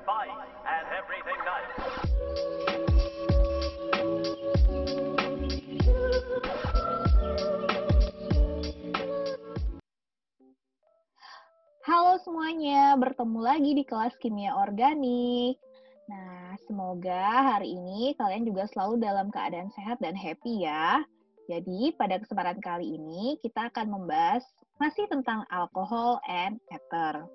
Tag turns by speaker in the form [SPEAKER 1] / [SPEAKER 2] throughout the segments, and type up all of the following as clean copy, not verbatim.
[SPEAKER 1] spice, and everything nice.
[SPEAKER 2] Halo semuanya, bertemu lagi di kelas Kimia Organik. Nah, semoga hari ini kalian juga selalu dalam keadaan sehat dan happy ya. Jadi, pada kesempatan kali ini kita akan membahas masih tentang alkohol and ether.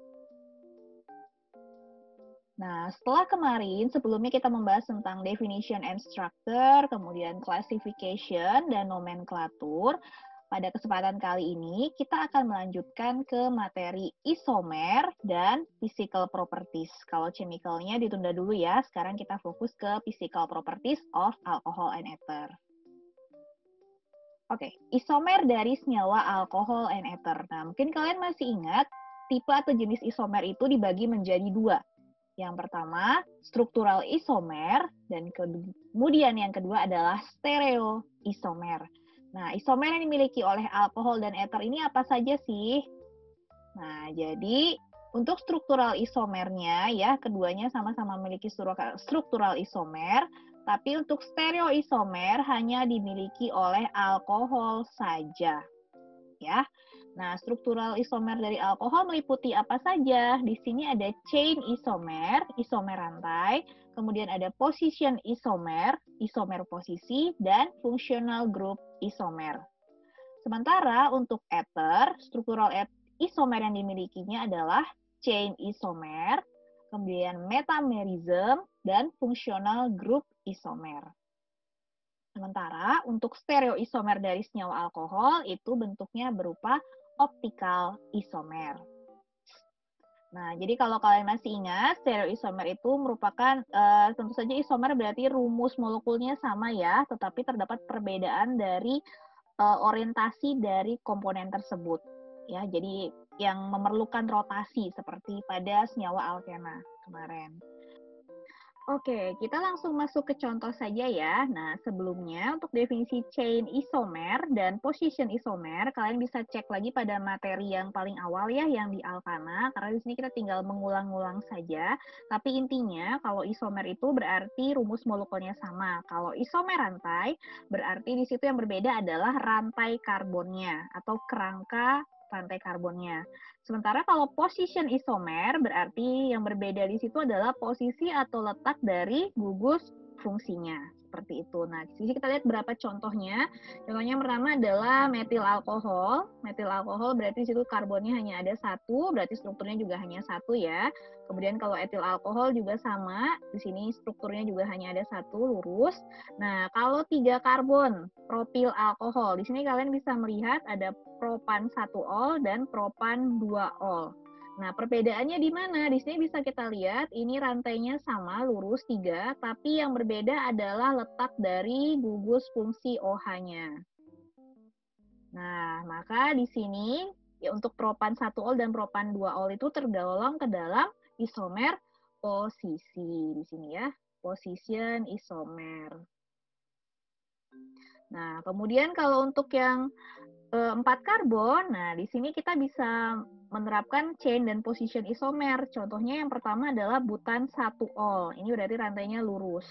[SPEAKER 2] Nah, setelah kemarin, sebelumnya kita membahas tentang definition and structure, kemudian classification dan nomenklatur. Pada kesempatan kali ini, kita akan melanjutkan ke materi isomer dan physical properties. Kalau chemicalnya ditunda dulu ya, sekarang kita fokus ke physical properties of alcohol and ether. Oke, isomer dari senyawa alkohol and ether. Nah, mungkin kalian masih ingat, tipe atau jenis isomer itu dibagi menjadi dua. Yang pertama, struktural isomer, dan kemudian yang kedua adalah stereoisomer. Nah, isomer yang dimiliki oleh alkohol dan ether ini apa saja sih? Nah, jadi untuk struktural isomernya ya, keduanya sama-sama memiliki struktural isomer, tapi untuk stereoisomer hanya dimiliki oleh alkohol saja. Ya. Nah, struktural isomer dari alkohol meliputi apa saja? Di sini ada chain isomer, isomer rantai, kemudian ada position isomer, isomer posisi, dan functional group isomer. Sementara untuk ether, struktural isomer yang dimilikinya adalah chain isomer, kemudian metamerism, dan functional group isomer. Sementara untuk stereoisomer dari senyawa alkohol itu bentuknya berupa optical isomer. Nah, jadi kalau kalian masih ingat, stereoisomer itu merupakan, tentu saja isomer berarti rumus molekulnya sama ya, tetapi terdapat perbedaan dari orientasi dari komponen tersebut. Ya, jadi yang memerlukan rotasi seperti pada senyawa alkena kemarin. Oke, kita langsung masuk ke contoh saja ya. Nah, sebelumnya untuk definisi chain isomer dan position isomer, kalian bisa cek lagi pada materi yang paling awal ya, yang di alkana, karena di sini kita tinggal mengulang-ulang saja. Tapi intinya, kalau isomer itu berarti rumus molekulnya sama. Kalau isomer rantai, berarti di situ yang berbeda adalah rantai karbonnya atau kerangka rantai karbonnya. Sementara kalau position isomer berarti yang berbeda di situ adalah posisi atau letak dari gugus fungsinya. Seperti itu. Nah, di sini kita lihat berapa contohnya. Contohnya yang pertama adalah metil alkohol. Metil alkohol berarti di situ karbonnya hanya ada satu, berarti strukturnya juga hanya satu ya. Kemudian kalau etil alkohol juga sama, di sini strukturnya juga hanya ada satu, lurus. Nah, kalau 3 karbon, propil alkohol, di sini kalian bisa melihat ada propan 1-ol dan propan 2-ol. Nah, perbedaannya di mana? Di sini bisa kita lihat, ini rantainya sama, lurus 3, tapi yang berbeda adalah letak dari gugus fungsi OH-nya. Nah, maka di sini ya untuk propan 1-ol dan propan 2-ol itu tergolong ke dalam isomer posisi. Di sini ya, position isomer. Nah, kemudian kalau untuk yang 4 karbon, nah di sini kita bisa menerapkan chain dan position isomer. Contohnya yang pertama adalah butan 1-ol. Ini berarti rantainya lurus.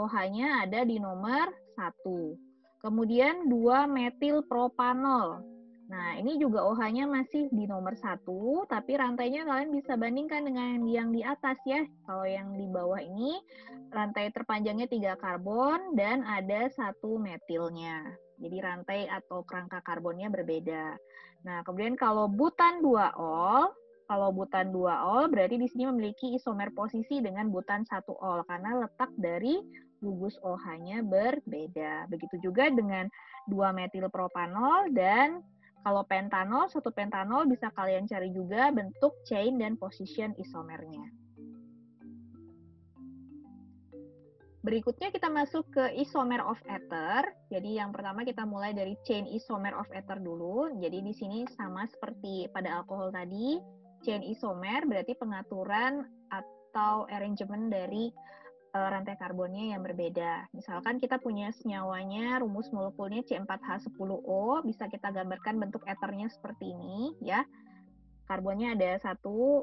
[SPEAKER 2] OH-nya ada di nomor 1. Kemudian 2 metil propanol. Nah, ini juga OH-nya masih di nomor 1, tapi rantainya kalian bisa bandingkan dengan yang di atas ya. Kalau yang di bawah ini, rantai terpanjangnya 3 karbon dan ada 1 metilnya. Jadi rantai atau kerangka karbonnya berbeda. Nah, kemudian kalau butan 2-ol, berarti di sini memiliki isomer posisi dengan butan 1-ol karena letak dari gugus OH-nya berbeda. Begitu juga dengan 2 metil propanol dan kalau pentanol, 1 pentanol bisa kalian cari juga bentuk chain dan position isomernya. Berikutnya kita masuk ke isomer of ether. Jadi yang pertama kita mulai dari chain isomer of ether dulu. Jadi di sini sama seperti pada alkohol tadi, chain isomer berarti pengaturan atau arrangement dari rantai karbonnya yang berbeda. Misalkan kita punya senyawanya, rumus molekulnya C4H10O, bisa kita gambarkan bentuk ethernya seperti ini ya. Karbonnya ada 1, 2,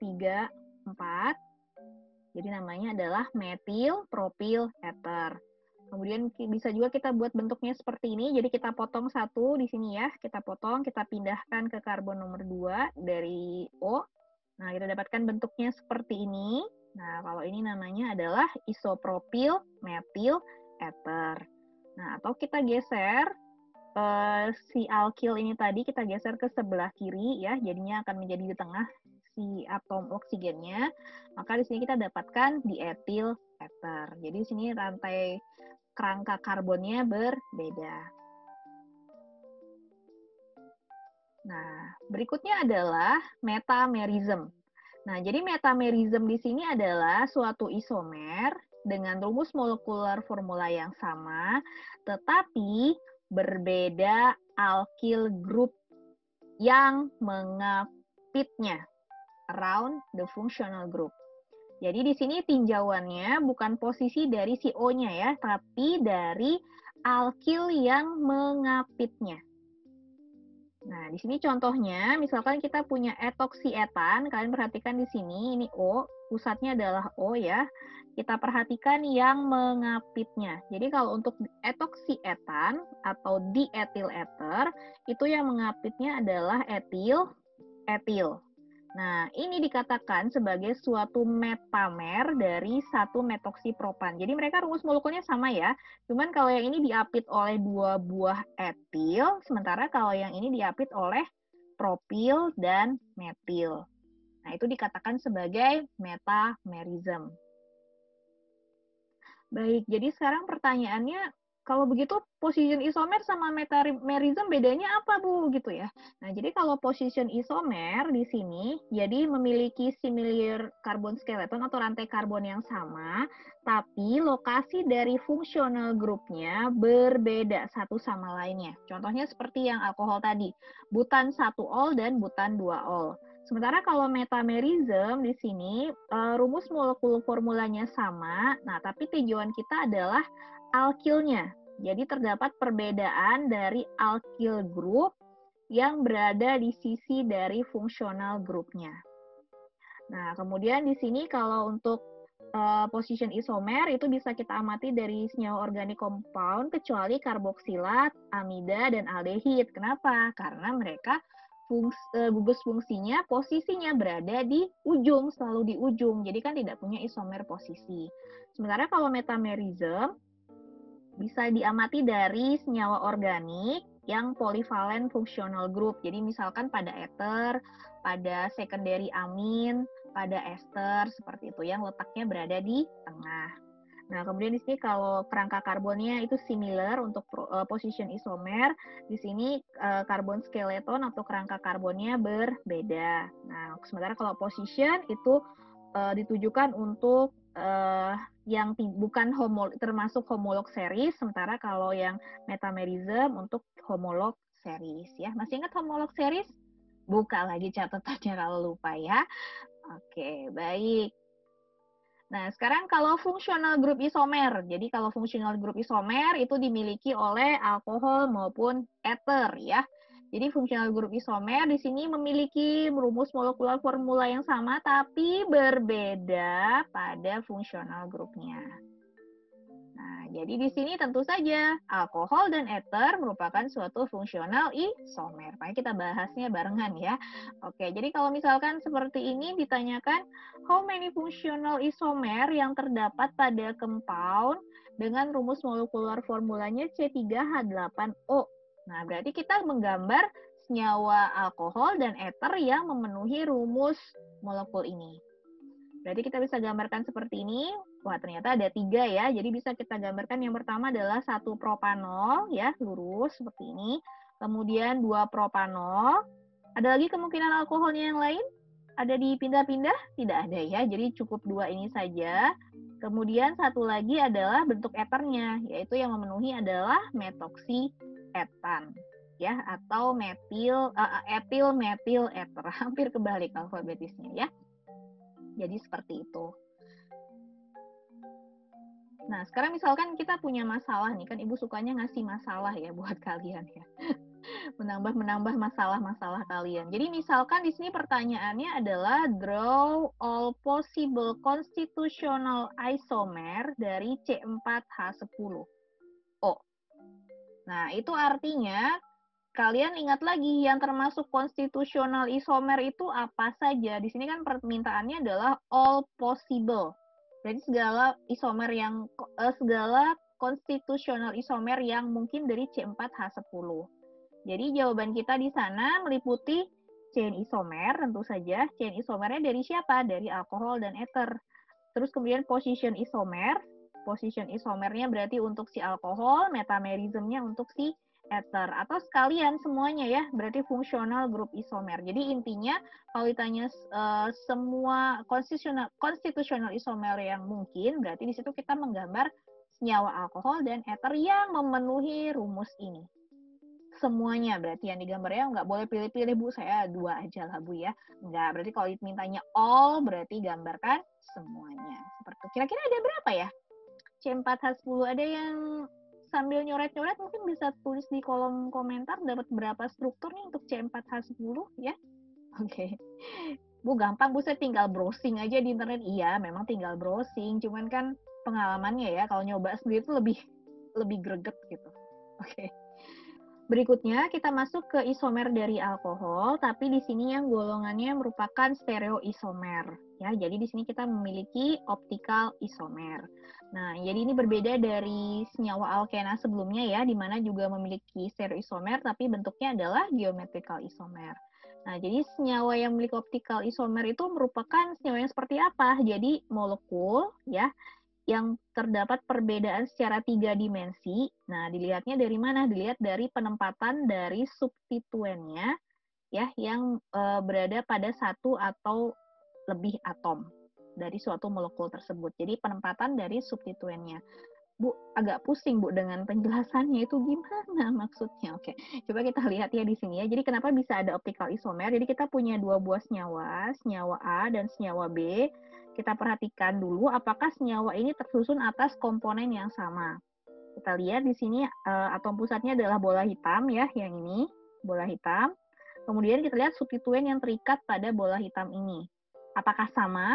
[SPEAKER 2] 3, 4. Jadi namanya adalah metil propil ether. Kemudian bisa juga kita buat bentuknya seperti ini. Jadi kita potong satu di sini ya. Kita potong, kita pindahkan ke karbon nomor 2 dari O. Nah, kita dapatkan bentuknya seperti ini. Nah, kalau ini namanya adalah isopropil metil ether. Nah, atau kita geser si alkil ini tadi, kita geser ke sebelah kiri ya. Jadinya akan menjadi di tengah si atom oksigennya. Maka di sini kita dapatkan dietil ether. Jadi di sini rantai kerangka karbonnya berbeda. Nah, berikutnya adalah metamerism. Nah, jadi metamerism di sini adalah suatu isomer dengan rumus molekular formula yang sama, tetapi berbeda alkyl group yang mengapitnya around the functional group. Jadi di sini tinjauannya bukan posisi dari si O-nya ya, tapi dari alkyl yang mengapitnya. Nah, di sini contohnya, misalkan kita punya etoksietan, kalian perhatikan di sini, ini O, pusatnya adalah O ya. Kita perhatikan yang mengapitnya. Jadi kalau untuk etoksietan atau diethyl ether, itu yang mengapitnya adalah etil. Nah, ini dikatakan sebagai suatu metamer dari satu metoksipropan. Jadi mereka rumus molekulnya sama ya. Cuman kalau yang ini diapit oleh 2 buah etil, sementara kalau yang ini diapit oleh propil dan metil. Nah, itu dikatakan sebagai metamerism. Baik, jadi sekarang pertanyaannya, kalau begitu position isomer sama metamerism bedanya apa, Bu? Gitu ya. Nah, jadi kalau position isomer di sini, jadi memiliki similar carbon skeleton atau rantai karbon yang sama, tapi lokasi dari fungsional grupnya berbeda satu sama lainnya. Contohnya seperti yang alkohol tadi, butan 1 ol dan butan 2 ol. Sementara kalau metamerism di sini rumus molekul formulanya sama, nah tapi tujuan kita adalah alkilnya. Jadi terdapat perbedaan dari alkyl group yang berada di sisi dari fungsional grupnya. Nah, kemudian di sini kalau untuk position isomer itu bisa kita amati dari senyawa organik compound kecuali karboksilat, amida, dan aldehid. Kenapa? Karena mereka gugus fungsinya, posisinya berada di ujung, selalu di ujung. Jadi kan tidak punya isomer posisi. Sementara kalau metamerism bisa diamati dari senyawa organik yang polivalen functional group. Jadi misalkan pada ether, pada secondary amin, pada ester, seperti itu yang letaknya berada di tengah. Nah, kemudian di sini kalau kerangka karbonnya itu similar untuk position isomer, di sini karbon skeleton atau kerangka karbonnya berbeda. Nah, sementara kalau position itu ditujukan untuk yang bukan termasuk homolog series, sementara kalau yang metamerism untuk homolog series ya. Masih ingat homolog series? Buka lagi catatannya kalau lupa ya. Oke, baik. Nah, sekarang kalau fungsional grup isomer. Jadi kalau fungsional grup isomer itu dimiliki oleh alkohol maupun ether ya. Jadi fungsional grup isomer di sini memiliki rumus molekular formula yang sama tapi berbeda pada fungsional grupnya. Nah, jadi di sini tentu saja alkohol dan ether merupakan suatu fungsional isomer. Makanya kita bahasnya barengan ya. Oke, jadi kalau misalkan seperti ini ditanyakan how many functional isomer yang terdapat pada compound dengan rumus molekular formulanya C3H8O. Nah, berarti kita menggambar senyawa alkohol dan ether yang memenuhi rumus molekul ini. Berarti kita bisa gambarkan seperti ini. Wah, ternyata ada 3 ya. Jadi bisa kita gambarkan yang pertama adalah 1 propanol, ya, lurus seperti ini. Kemudian 2 propanol. Ada lagi kemungkinan alkoholnya yang lain? Ada dipindah-pindah? Tidak ada ya. Jadi cukup 2 ini saja. Kemudian satu lagi adalah bentuk eternya, yaitu yang memenuhi adalah metoksietan, ya, atau etil metil eter. Hampir kebalik alfabetisnya ya. Jadi seperti itu. Nah, sekarang misalkan kita punya masalah nih, kan Ibu sukanya ngasih masalah ya buat kalian ya. menambah masalah-masalah kalian. Jadi misalkan di sini pertanyaannya adalah draw all possible constitutional isomer dari C4H10O. Nah, itu artinya kalian ingat lagi yang termasuk konstitusional isomer itu apa saja. Di sini kan permintaannya adalah all possible. Berarti segala konstitusional isomer yang mungkin dari C4H10. Jadi jawaban kita di sana meliputi chain isomer, tentu saja. Chain isomernya dari siapa? Dari alkohol dan ether. Terus kemudian position isomer. Position isomernya berarti untuk si alkohol, metamerismnya untuk si ether. Atau sekalian semuanya ya, berarti fungsional grup isomer. Jadi intinya kalau ditanya semua konstitusional isomer yang mungkin, berarti di situ kita menggambar senyawa alkohol dan ether yang memenuhi rumus ini. Semuanya berarti yang digambarnya nggak boleh pilih-pilih, Bu, saya 2 aja lah, Bu, ya. Nggak, berarti kalau mintanya all berarti gambarkan semuanya. Seperti itu. Kira-kira ada berapa ya? C4H10 ada yang sambil nyoret-nyoret mungkin bisa tulis di kolom komentar dapat berapa struktur nih untuk C4H10 ya. Oke. Bu, gampang, Bu, saya tinggal browsing aja di internet. Iya, memang tinggal browsing, cuman kan pengalamannya ya kalau nyoba sendiri itu lebih greget gitu. Oke. Berikutnya kita masuk ke isomer dari alkohol, tapi di sini yang golongannya merupakan stereoisomer. Ya, jadi di sini kita memiliki optical isomer. Nah, jadi ini berbeda dari senyawa alkena sebelumnya ya, di mana juga memiliki stereoisomer, tapi bentuknya adalah geometrical isomer. Nah, jadi senyawa yang memiliki optical isomer itu merupakan senyawa yang seperti apa? Jadi molekul ya, yang terdapat perbedaan secara 3 dimensi. Nah, dilihatnya dari mana? Dilihat dari penempatan dari substituennya ya yang berada pada satu atau lebih atom dari suatu molekul tersebut. Jadi penempatan dari substituennya. Bu, agak pusing Bu dengan penjelasannya itu gimana maksudnya. Oke, coba kita lihat ya di sini ya. Jadi kenapa bisa ada optical isomer? Jadi kita punya 2 buah senyawa, senyawa A dan senyawa B. Kita perhatikan dulu apakah senyawa ini tersusun atas komponen yang sama. Kita lihat di sini atom pusatnya adalah bola hitam ya, yang ini, bola hitam. Kemudian kita lihat substituen yang terikat pada bola hitam ini. Apakah sama?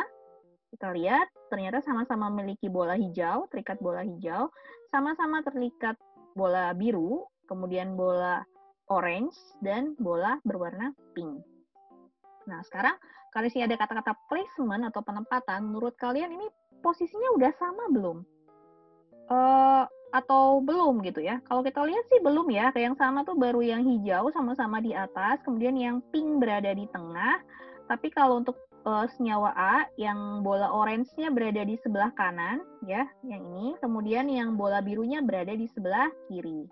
[SPEAKER 2] Kita lihat ternyata sama-sama memiliki bola hijau, terikat bola hijau, sama-sama terikat bola biru, kemudian bola orange, dan bola berwarna pink. Nah, sekarang kalau sih ada kata-kata placement atau penempatan, menurut kalian ini posisinya udah sama belum? Atau belum gitu ya? Kalau kita lihat sih belum ya. Kayak yang sama tuh baru yang hijau sama-sama di atas, kemudian yang pink berada di tengah. Tapi kalau untuk senyawa A, yang bola orange-nya berada di sebelah kanan, ya, yang ini. Kemudian yang bola birunya berada di sebelah kiri.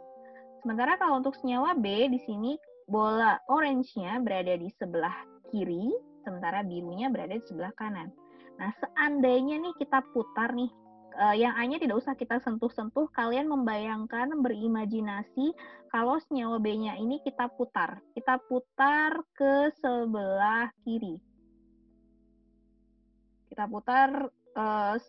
[SPEAKER 2] Sementara kalau untuk senyawa B, di sini bola orange-nya berada di sebelah kiri, sementara birunya berada di sebelah kanan. Nah, seandainya nih kita putar nih, yang A-nya tidak usah kita sentuh-sentuh, kalian membayangkan, berimajinasi kalau senyawa B-nya ini kita putar. Kita putar ke sebelah kiri. Kita putar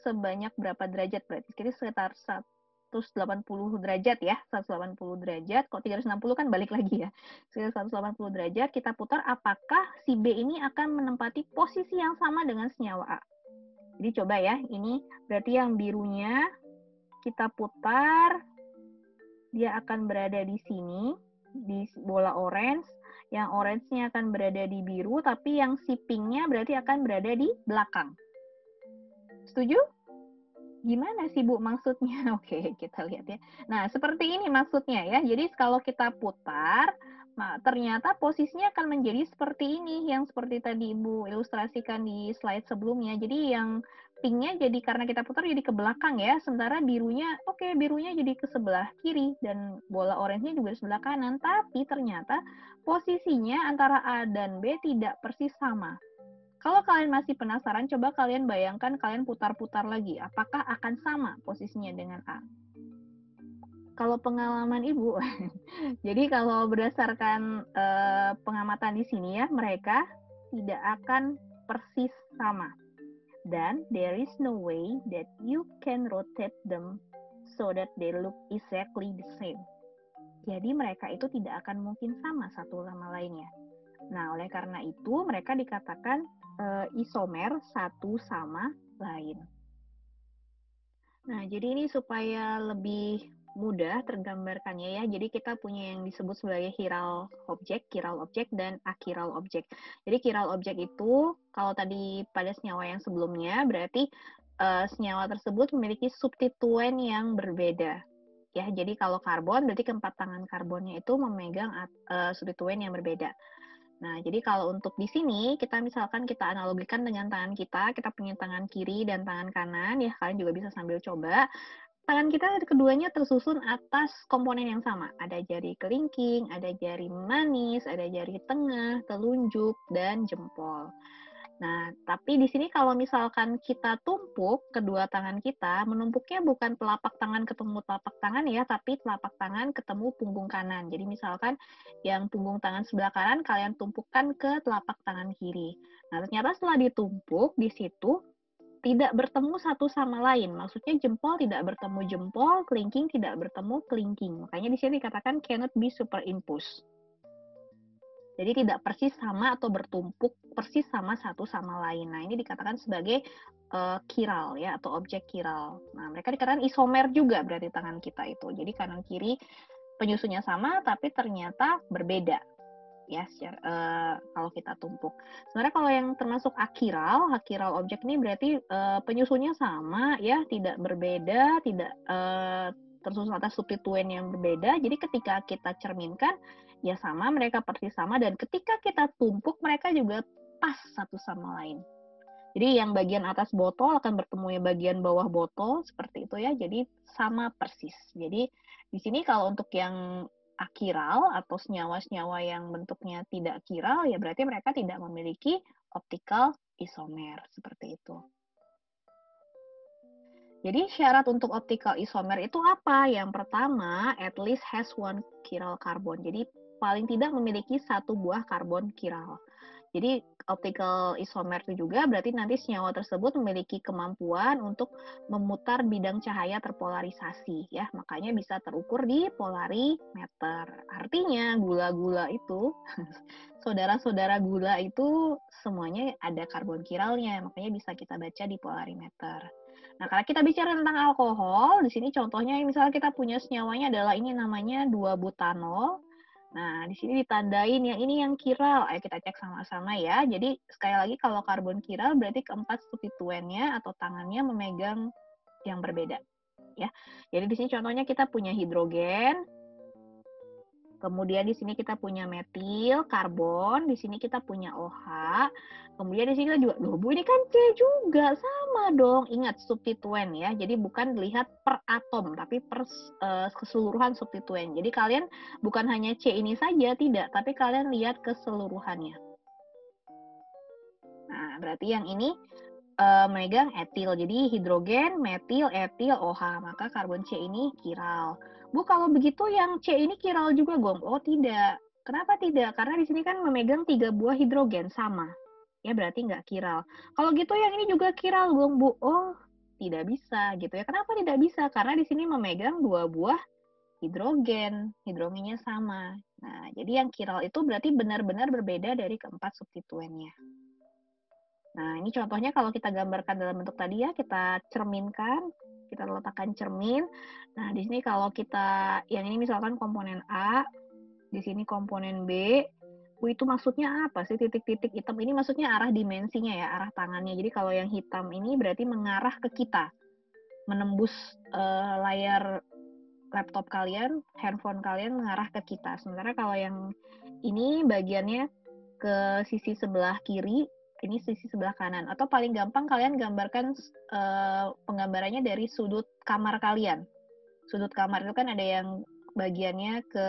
[SPEAKER 2] sebanyak berapa derajat berarti? Jadi sekitar 180 derajat ya, 180 derajat. Kok 360 kan balik lagi ya. Sekitar 180 derajat kita putar, apakah si B ini akan menempati posisi yang sama dengan senyawa A? Jadi coba ya, ini berarti yang birunya kita putar, dia akan berada di sini, di bola orange. Yang orange-nya akan berada di biru, tapi yang si pink-nya berarti akan berada di belakang. Setuju? Gimana sih Bu maksudnya? Oke, kita lihat ya. Nah, seperti ini maksudnya ya. Jadi kalau kita putar, nah, ternyata posisinya akan menjadi seperti ini, yang seperti tadi Ibu ilustrasikan di slide sebelumnya. Jadi yang pinknya jadi karena kita putar jadi ke belakang ya, sementara birunya, oke, birunya jadi ke sebelah kiri, dan bola orange-nya juga di sebelah kanan. Tapi ternyata posisinya antara A dan B tidak persis sama. Kalau kalian masih penasaran, coba kalian bayangkan kalian putar-putar lagi. Apakah akan sama posisinya dengan A? Kalau pengalaman Ibu, jadi kalau berdasarkan pengamatan di sini ya, mereka tidak akan persis sama. Dan there is no way that you can rotate them so that they look exactly the same. Jadi mereka itu tidak akan mungkin sama satu sama lainnya. Nah, oleh karena itu mereka dikatakan isomer satu sama lain. Nah, jadi ini supaya lebih mudah tergambarkannya ya. Jadi kita punya yang disebut sebagai chiral objek, dan achiral objek. Jadi chiral objek itu kalau tadi pada senyawa yang sebelumnya berarti senyawa tersebut memiliki substituen yang berbeda. Ya, jadi kalau karbon berarti keempat tangan karbonnya itu memegang substituen yang berbeda. Nah, jadi kalau untuk di sini, kita misalkan kita analogikan dengan tangan kita punya tangan kiri dan tangan kanan, ya kalian juga bisa sambil coba. Tangan kita keduanya tersusun atas komponen yang sama. Ada jari kelingking, ada jari manis, ada jari tengah, telunjuk, dan jempol. Nah, tapi di sini kalau misalkan kita tumpuk kedua tangan kita, menumpuknya bukan telapak tangan ketemu telapak tangan ya, tapi telapak tangan ketemu punggung kanan. Jadi misalkan yang punggung tangan sebelah kanan kalian tumpukkan ke telapak tangan kiri. Nah, ternyata setelah ditumpuk di situ tidak bertemu satu sama lain. Maksudnya jempol tidak bertemu jempol, kelingking tidak bertemu kelingking. Makanya di sini dikatakan cannot be superimposed. Jadi tidak persis sama atau bertumpuk persis sama satu sama lain. Nah, ini dikatakan sebagai chiral ya, atau objek chiral. Nah, mereka dikatakan isomer juga berarti tangan kita itu. Jadi kanan kiri penyusunnya sama tapi ternyata berbeda ya kalau kita tumpuk. Sebenarnya kalau yang termasuk achiral objek ini berarti penyusunnya sama ya, tidak berbeda, tidak tersusun atas substituen yang berbeda. Jadi ketika kita cerminkan ya sama, mereka persis sama, dan ketika kita tumpuk mereka juga pas satu sama lain. Jadi yang bagian atas botol akan bertemu yang bagian bawah botol seperti itu ya. Jadi sama persis. Jadi di sini kalau untuk yang achiral atau senyawa-senyawa yang bentuknya tidak chiral ya berarti mereka tidak memiliki optical isomer seperti itu. Jadi syarat untuk optical isomer itu apa? Yang pertama, at least has one chiral carbon. Jadi paling tidak memiliki satu buah karbon chiral. Jadi optical isomer itu juga berarti nanti senyawa tersebut memiliki kemampuan untuk memutar bidang cahaya terpolarisasi ya. Makanya bisa terukur di polarimeter. Artinya gula-gula itu saudara-saudara gula itu semuanya ada karbon chiralnya. Makanya bisa kita baca di polarimeter. Nah, karena kita bicara tentang alkohol, di sini contohnya misalnya kita punya senyawanya adalah ini namanya 2-butanol. Nah, di sini ditandain yang ini yang chiral. Ayo kita cek sama-sama ya. Jadi, sekali lagi kalau karbon chiral berarti keempat substituennya atau tangannya memegang yang berbeda. Ya. Jadi di sini contohnya kita punya hidrogen, kemudian di sini kita punya metil, karbon, di sini kita punya OH, kemudian di sini kita juga, loh Bu, ini kan C juga, sama dong. Ingat, substituen ya, jadi bukan dilihat per atom, tapi per keseluruhan substituen. Jadi kalian bukan hanya C ini saja, tidak, tapi kalian lihat keseluruhannya. Nah, berarti yang ini memegang etil, jadi hidrogen, metil, etil, OH, maka karbon C ini chiral. Bu, kalau begitu yang C ini chiral juga, Gong? Oh, tidak. Kenapa tidak? Karena di sini kan memegang 3 buah hidrogen, sama. Ya, berarti nggak chiral. Kalau gitu yang ini juga chiral, Gong, Bu? Oh, tidak bisa gitu ya. Kenapa tidak bisa? Karena di sini memegang 2 buah hidrogen. Hidrogennya sama. Nah, jadi yang chiral itu berarti benar-benar berbeda dari keempat substituennya. Nah, ini contohnya kalau kita gambarkan dalam bentuk tadi ya, kita cerminkan, kita letakkan cermin. Nah, di sini kalau kita, yang ini misalkan komponen A, di sini komponen B, itu maksudnya apa sih titik-titik hitam? Ini maksudnya arah dimensinya ya, arah tangannya. Jadi kalau yang hitam ini berarti mengarah ke kita, menembus layar laptop kalian, handphone kalian mengarah ke kita. Sementara kalau yang ini bagiannya ke sisi sebelah kiri, ini sisi sebelah kanan. Atau paling gampang kalian gambarkan penggambarannya dari sudut kamar kalian. Sudut kamar itu kan ada yang bagiannya ke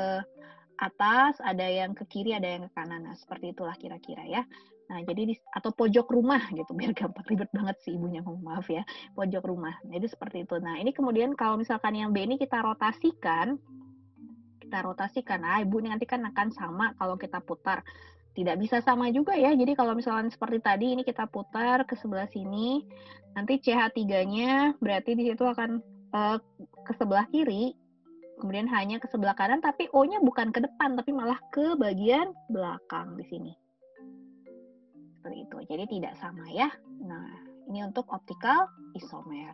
[SPEAKER 2] atas, ada yang ke kiri, ada yang ke kanan. Nah, seperti itulah kira-kira ya. Nah, jadi atau pojok rumah gitu, biar gampang, ribet banget sih ibunya, maaf ya. Pojok rumah. Jadi seperti itu. Nah, ini kemudian kalau misalkan yang B ini kita rotasikan, ibu ini nanti kan akan sama kalau kita putar. Tidak bisa sama juga ya, jadi kalau misalkan seperti tadi, ini kita putar ke sebelah sini, nanti CH3-nya berarti di situ akan ke sebelah kiri, kemudian hanya ke sebelah kanan, tapi O-nya bukan ke depan, tapi malah ke bagian belakang di sini. Seperti itu. Jadi tidak sama ya. Nah, ini untuk optical isomer.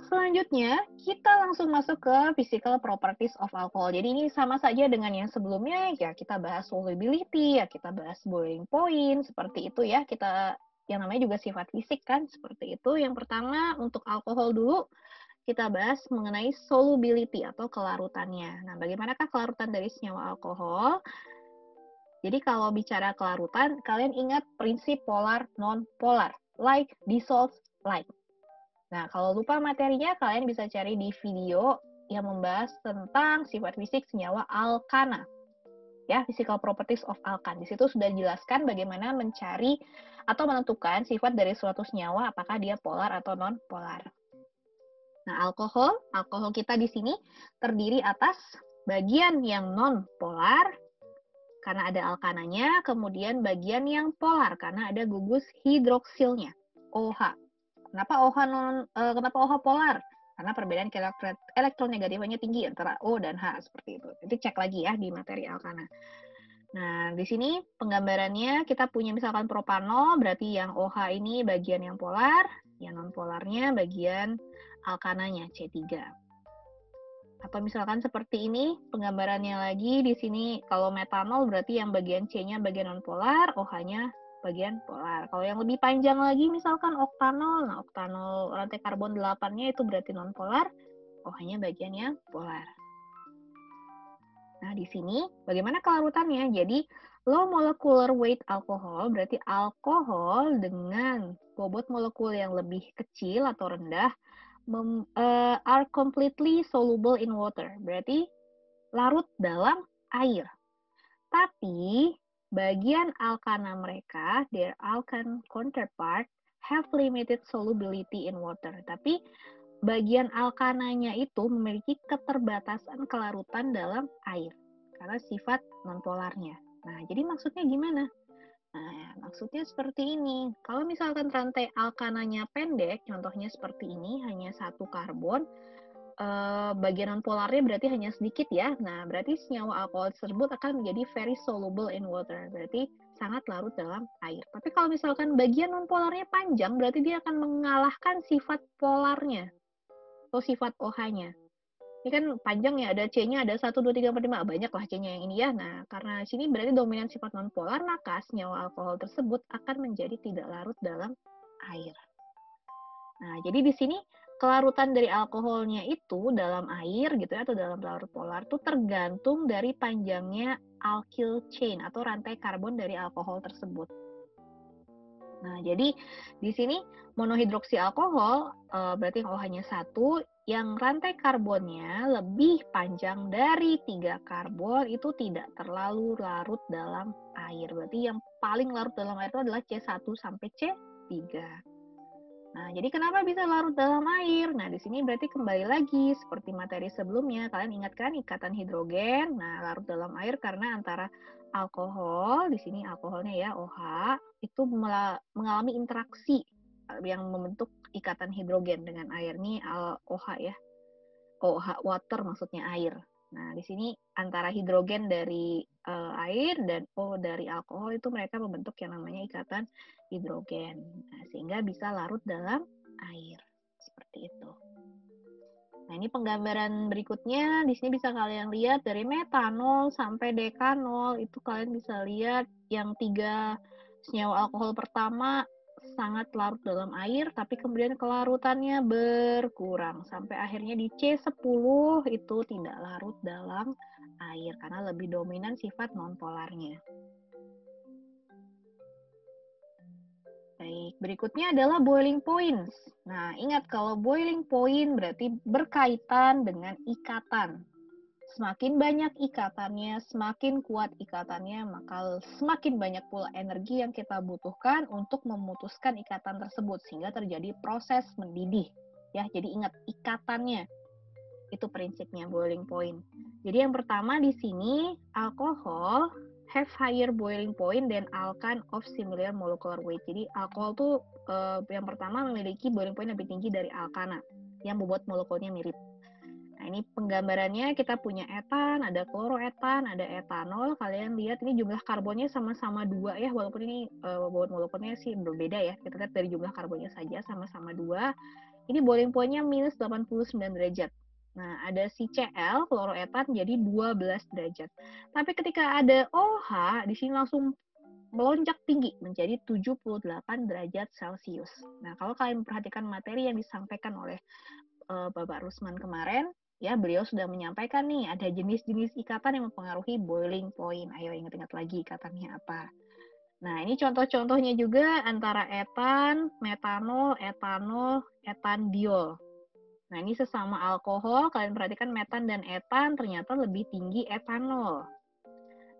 [SPEAKER 2] Selanjutnya, kita langsung masuk ke physical properties of alcohol. Jadi ini sama saja dengan yang sebelumnya, ya kita bahas solubility, ya kita bahas boiling point, seperti itu ya. Kita yang namanya juga sifat fisik kan, seperti itu. Yang pertama untuk alkohol dulu, kita bahas mengenai solubility atau kelarutannya. Nah, bagaimanakah kelarutan dari senyawa alkohol? Jadi kalau bicara kelarutan, kalian ingat prinsip polar non-polar, like dissolves like. Nah, kalau lupa materinya, kalian bisa cari di video yang membahas tentang sifat fisik senyawa alkana. Ya, physical properties of alkan. Di situ sudah dijelaskan bagaimana mencari atau menentukan sifat dari suatu senyawa, apakah dia polar atau non-polar. Nah, alkohol kita di sini terdiri atas bagian yang non-polar, karena ada alkananya, kemudian bagian yang polar, karena ada gugus hidroksilnya, OH. Kenapa OH polar? Karena perbedaan elektronegatifnya tinggi antara O dan H, seperti itu. Itu cek lagi ya di materi alkana. Nah, di sini penggambarannya kita punya misalkan propanol, berarti yang OH ini bagian yang polar, yang non-polarnya bagian alkananya, C3. Atau misalkan seperti ini, penggambarannya lagi di sini kalau metanol berarti yang bagian C-nya bagian non-polar, OH-nya bagian polar. Kalau yang lebih panjang lagi misalkan oktanol, nah oktanol rantai karbon 8-nya itu berarti non-polar, OH-nya bagian yang polar. Nah, di sini bagaimana kelarutannya? Jadi, low molecular weight alkohol berarti alkohol dengan bobot molekul yang lebih kecil atau rendah are completely soluble in water. Berarti larut dalam air. Tapi bagian alkana mereka, their alkan counterpart, have limited solubility in water. Tapi bagian alkananya itu memiliki keterbatasan kelarutan dalam air karena sifat nonpolarnya. Nah, jadi maksudnya gimana? Nah, maksudnya seperti ini. Kalau misalkan rantai alkananya pendek, contohnya seperti ini, hanya satu karbon, bagian nonpolarnya berarti hanya sedikit ya. Nah, berarti senyawa alkohol tersebut akan menjadi very soluble in water. Berarti sangat larut dalam air. Tapi kalau misalkan bagian nonpolarnya panjang, berarti dia akan mengalahkan sifat polarnya atau sifat OH-nya. Ini kan panjang ya, ada C-nya, ada 1, 2, 3, 4, 5. Banyak lah C-nya yang ini ya. Nah, karena sini berarti dominan sifat nonpolar, maka senyawa alkohol tersebut akan menjadi tidak larut dalam air. Nah, jadi di sini kelarutan dari alkoholnya itu dalam air gitu ya, atau dalam larut polar itu tergantung dari panjangnya alkyl chain atau rantai karbon dari alkohol tersebut. Nah, jadi di sini monohidroksi alkohol berarti yang OH-nya 1, yang rantai karbonnya lebih panjang dari 3 karbon itu tidak terlalu larut dalam air. Berarti yang paling larut dalam air itu adalah C1 sampai C3. Nah, jadi kenapa bisa larut dalam air? Nah, di sini berarti kembali lagi seperti materi sebelumnya. Kalian ingatkan ikatan hidrogen. Nah, larut dalam air karena antara alkohol, di sini alkoholnya ya, OH, itu mengalami interaksi yang membentuk ikatan hidrogen dengan air. Ini OH ya. OH, water maksudnya air. Nah, di sini antara hidrogen dari air dan O dari alkohol itu mereka membentuk yang namanya ikatan hidrogen. Nah, sehingga bisa larut dalam air. Seperti itu. Nah, ini penggambaran berikutnya. Di sini bisa kalian lihat dari metanol sampai dekanol. Itu kalian bisa lihat yang 3 senyawa alkohol pertama sangat larut dalam air, tapi kemudian kelarutannya berkurang. Sampai akhirnya di C10 itu tidak larut dalam air, karena lebih dominan sifat nonpolarnya. Baik, berikutnya adalah boiling points. Nah, ingat kalau boiling point berarti berkaitan dengan ikatan. Semakin banyak ikatannya, semakin kuat ikatannya, maka semakin banyak pula energi yang kita butuhkan untuk memutuskan ikatan tersebut sehingga terjadi proses mendidih. Ya, jadi ingat ikatannya. Itu prinsipnya boiling point. Jadi yang pertama di sini alkohol have higher boiling point than alkan of similar molecular weight. Jadi alkohol tuh yang pertama memiliki boiling point lebih tinggi dari alkana. yang bobot molekulnya mirip. Nah, ini penggambarannya kita punya etan, ada kloroetan, ada etanol. Kalian lihat ini jumlah karbonnya sama-sama 2 ya, walaupun ini bobot molekulnya sih berbeda ya. Kita lihat dari jumlah karbonnya saja sama-sama 2. Ini boiling point-nya minus 89 derajat. Nah, ada si Cl, kloroetan, jadi 12 derajat. Tapi ketika ada OH, di sini langsung melonjak tinggi menjadi 78 derajat Celcius. Nah, kalau kalian perhatikan materi yang disampaikan oleh Bapak Rusman kemarin, ya beliau sudah menyampaikan nih ada jenis-jenis ikatan yang mempengaruhi boiling point. Ayo ingat-ingat lagi ikatannya apa. Nah, ini contoh-contohnya juga antara etan, metanol, etanol, etandiol. Nah, ini sesama alkohol, kalian perhatikan metan dan etan ternyata lebih tinggi etanol.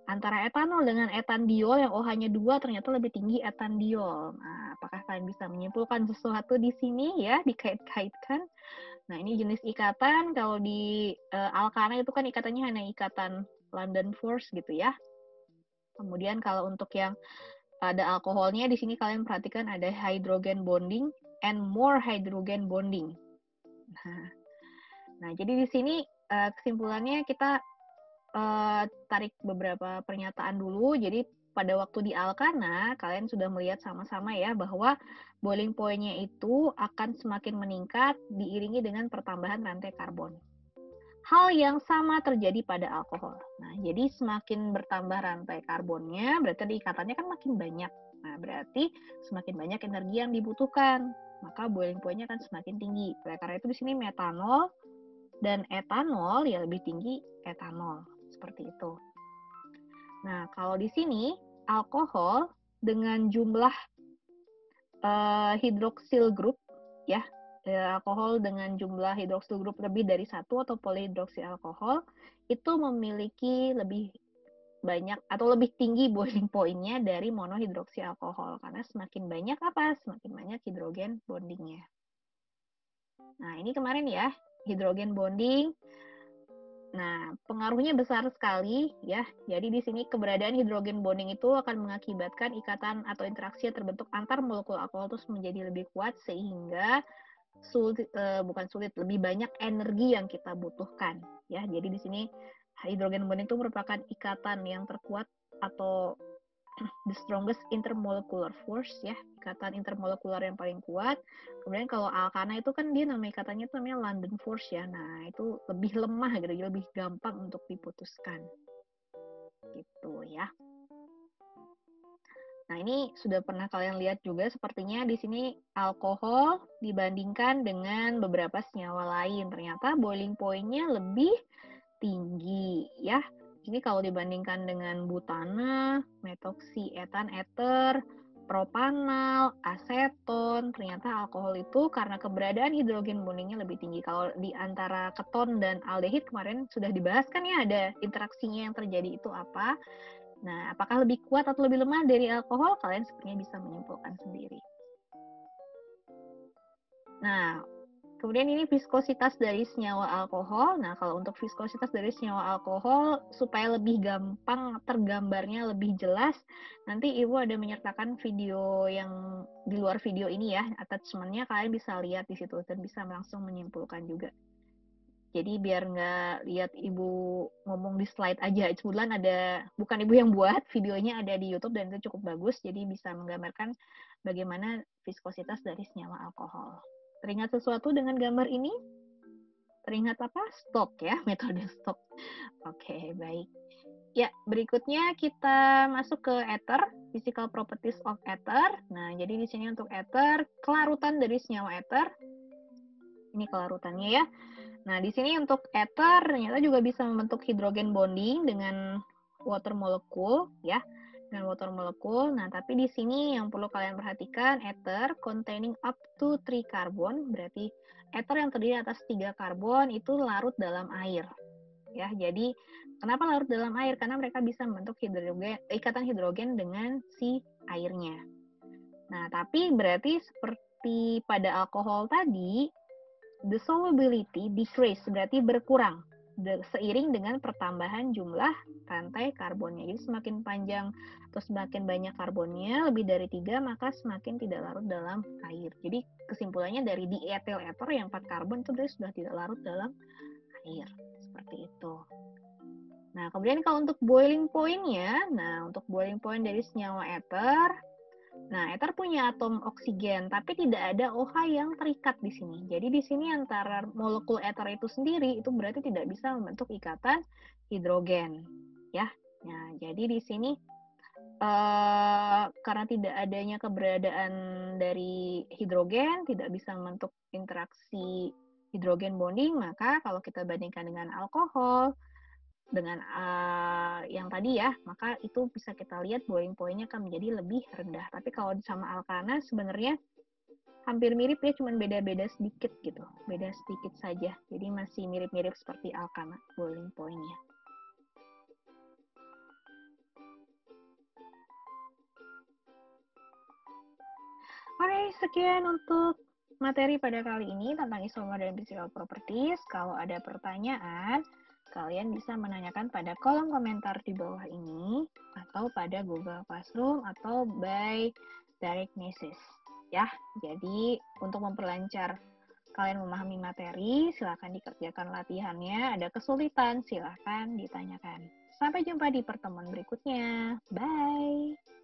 [SPEAKER 2] Antara etanol dengan etandiol yang OH-nya 2 ternyata lebih tinggi etandiol. Nah, apakah kalian bisa menyimpulkan sesuatu di sini ya, dikait-kaitkan? Nah, ini jenis ikatan. Kalau di alkana itu kan ikatannya hanya ikatan London force gitu ya. Kemudian kalau untuk yang ada alkoholnya, di sini kalian perhatikan ada hydrogen bonding and more hydrogen bonding. Nah, jadi di sini kesimpulannya kita tarik beberapa pernyataan dulu. Jadi pada waktu di alkana, kalian sudah melihat sama-sama ya bahwa boiling point-nya itu akan semakin meningkat diiringi dengan pertambahan rantai karbon. Hal yang sama terjadi pada alkohol. Nah, jadi semakin bertambah rantai karbonnya, berarti ikatannya kan makin banyak. Nah, berarti semakin banyak energi yang dibutuhkan. Maka boiling point-nya akan semakin tinggi. Oleh karena itu di sini metanol dan etanol ya lebih tinggi etanol. Seperti itu. Nah, kalau di sini alkohol dengan jumlah hidroksil grup ya, alkohol dengan jumlah hidroksil grup lebih dari 1 atau polihidroksi alkohol itu memiliki lebih banyak atau lebih tinggi boiling point-nya dari monohidroksi alkohol karena semakin banyak apa? Semakin banyak hidrogen bondingnya. Nah, ini kemarin ya, hidrogen bonding. Nah, pengaruhnya besar sekali ya. Jadi di sini keberadaan hidrogen bonding itu akan mengakibatkan ikatan atau interaksi yang terbentuk antar molekul alkohol terus menjadi lebih kuat sehingga lebih banyak energi yang kita butuhkan ya. Jadi di sini hidrogen bonding itu merupakan ikatan yang terkuat atau the strongest intermolecular force ya, ikatan intermolekular yang paling kuat. Kemudian kalau alkana itu kan dia nama ikatannya itu namanya London force ya. Nah, itu lebih lemah gitu, lebih gampang untuk diputuskan. Gitu ya. Nah, ini sudah pernah kalian lihat juga sepertinya di sini alkohol dibandingkan dengan beberapa senyawa lain. Ternyata boiling point-nya lebih tinggi ya. Ini kalau dibandingkan dengan butana, metoksi, etan, eter, propanal, aseton, ternyata alkohol itu karena keberadaan hidrogen bondingnya lebih tinggi. Kalau di antara keton dan aldehid kemarin sudah dibahas kan ya ada interaksinya yang terjadi itu apa. Nah, apakah lebih kuat atau lebih lemah dari alkohol? Kalian sebenarnya bisa menyimpulkan sendiri. Nah, kemudian ini viskositas dari senyawa alkohol. Nah, kalau untuk viskositas dari senyawa alkohol, supaya lebih gampang tergambarnya lebih jelas, nanti Ibu ada menyertakan video yang di luar video ini ya, attachment-nya kalian bisa lihat di situ dan bisa langsung menyimpulkan juga. Jadi biar nggak lihat Ibu ngomong di slide aja, kebetulan bukan Ibu yang buat, videonya ada di YouTube dan itu cukup bagus, jadi bisa menggambarkan bagaimana viskositas dari senyawa alkohol. Teringat sesuatu dengan gambar ini? Teringat apa? Stok ya, metode stok. Oke, baik. Ya, berikutnya kita masuk ke ether, physical properties of ether. Nah, jadi di sini untuk ether, kelarutan dari senyawa ether. Ini kelarutannya ya. Nah, di sini untuk ether ternyata juga bisa membentuk hidrogen bonding dengan water molecule ya. Dengan water molecule. Nah, tapi di sini yang perlu kalian perhatikan, ether containing up to 3 carbon, berarti ether yang terdiri atas 3 karbon itu larut dalam air. Ya, jadi kenapa larut dalam air? Karena mereka bisa membentuk ikatan hidrogen dengan si airnya. Nah, tapi berarti seperti pada alkohol tadi, the solubility decrease, berarti berkurang seiring dengan pertambahan jumlah rantai karbonnya. Jadi semakin panjang atau semakin banyak karbonnya, lebih dari 3, maka semakin tidak larut dalam air. Jadi kesimpulannya dari diethyl ether yang 4 karbon itu sudah tidak larut dalam air. Seperti itu. Nah, kemudian kalau untuk boiling point-nya, untuk boiling point dari senyawa ether, ether punya atom oksigen, tapi tidak ada OH yang terikat di sini. Jadi di sini antara molekul ether itu sendiri itu berarti tidak bisa membentuk ikatan hidrogen, ya. Nah, jadi di sini karena tidak adanya keberadaan dari hidrogen, tidak bisa membentuk interaksi hidrogen bonding, maka kalau kita bandingkan dengan alkohol, dengan yang tadi ya, maka itu bisa kita lihat boiling point-nya akan menjadi lebih rendah. Tapi kalau sama alkana sebenarnya hampir mirip ya, cuma beda-beda sedikit gitu. Beda sedikit saja. Jadi masih mirip-mirip seperti alkana boiling point-nya. Oke, sekian untuk materi pada kali ini tentang isomer dan physical properties. Kalau ada pertanyaan, kalian bisa menanyakan pada kolom komentar di bawah ini, atau pada Google Classroom, atau by direct message. Ya, jadi untuk memperlancar kalian memahami materi, silakan dikerjakan latihannya. Ada kesulitan, silakan ditanyakan. Sampai jumpa di pertemuan berikutnya. Bye!